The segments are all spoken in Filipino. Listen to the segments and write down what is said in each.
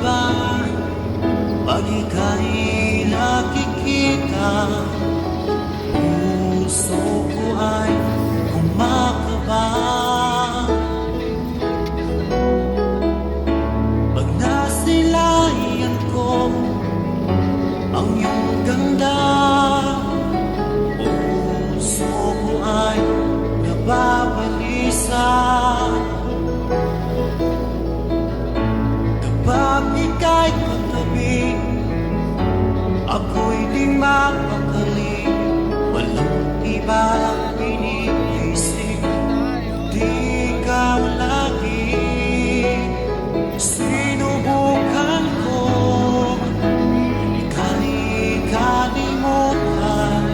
ba pag ika'y nakikita? Puso ko ay kumakaba pag nasilayan ko ang iyong ganda. Puso ko ay nababalisa kapag ika'y katabi. Ako'y di mapakali, walang iba iniisip, di ikaw lagi. Sinubukan ko ika'y kalimutan,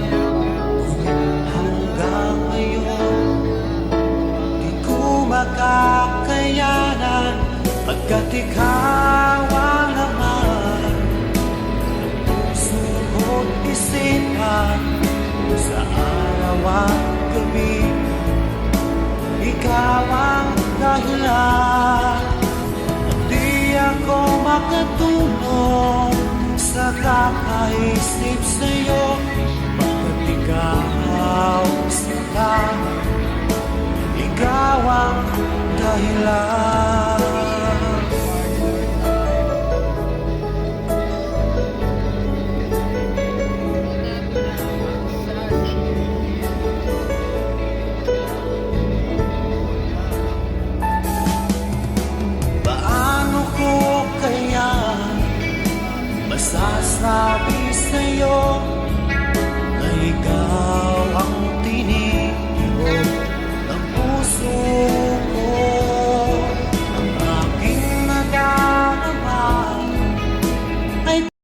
ngunit hanggang ngayon di ko makakayanan, pagkat ikaw ang laman ng puso ko't isipan. Sa araw at gabi, ikaw ang dahilan. At di ako makatulong sa kakaisip sa'yo, pagkat ikaw sinta, ikaw ang dahilan. Masasabi sa'yo na ikaw